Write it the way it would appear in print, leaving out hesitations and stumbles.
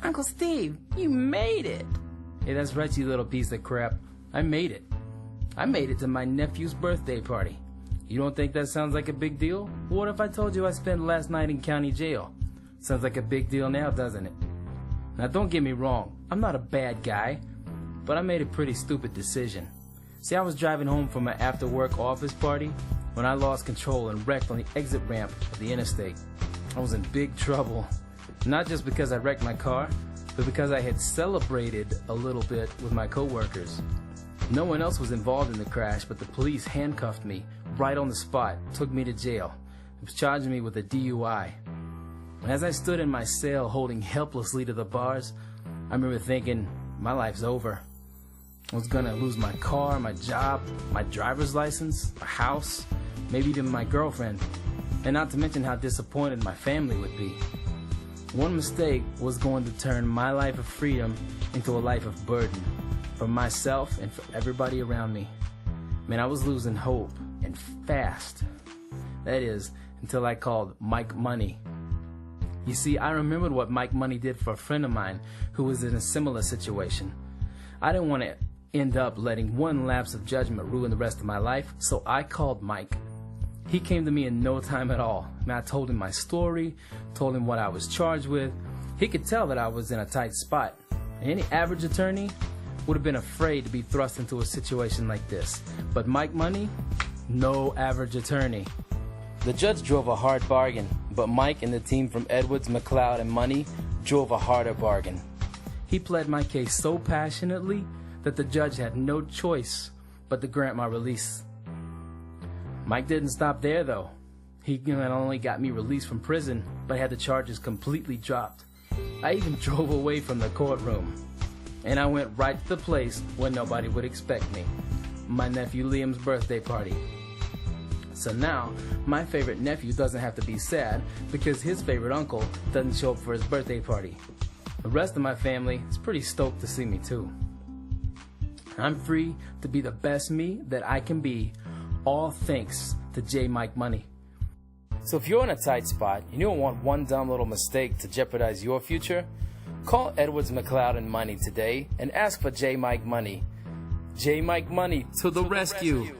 Uncle Steve, you made it. Hey, that's right, you little piece of crap. I made it. I made it to my nephew's birthday party. You don't think that sounds like a big deal? What if I told you I spent last night in county jail? Sounds like a big deal now, doesn't it? Now don't get me wrong, I'm not a bad guy, but I made a pretty stupid decision. See, I was driving home from an after-work office party when I lost control and wrecked on the exit ramp of the interstate. I was in big trouble, not just because I wrecked my car, but because I had celebrated a little bit with my coworkers. No one else was involved in the crash, but the police handcuffed me right on the spot, took me to jail. It was charging me with a DUI. As I stood in my cell holding helplessly to the bars, I remember thinking, my life's over. I was gonna lose my car, my job, my driver's license, my house, maybe even my girlfriend, and not to mention how disappointed my family would be. One mistake was going to turn my life of freedom into a life of burden for myself and for everybody around me. Man, I was losing hope, and fast. That is, until I called Mike Money. You see, I remembered what Mike Money did for a friend of mine who was in a similar situation. I didn't want to end up letting one lapse of judgment ruin the rest of my life, so I called Mike. He came to me in no time at all. I told him my story, told him what I was charged with. He could tell that I was in a tight spot. Any average attorney would have been afraid to be thrust into a situation like this. But Mike Money, no average attorney. The judge drove a hard bargain, but Mike and the team from Edwards, McLeod, and Money drove a harder bargain. He pled my case so passionately that the judge had no choice but to grant my release. Mike didn't stop there, though. He not only got me released from prison, but had the charges completely dropped. I even drove away from the courtroom. And I went right to the place where nobody would expect me, my nephew Liam's birthday party. So now, my favorite nephew doesn't have to be sad because his favorite uncle doesn't show up for his birthday party. The rest of my family is pretty stoked to see me too. I'm free to be the best me that I can be, all thanks to J. Mike Money. So if you're in a tight spot and you don't want one dumb little mistake to jeopardize your future, call Edwards, McLeod, and Money today and ask for J. Mike Money. J. Mike Money to the rescue.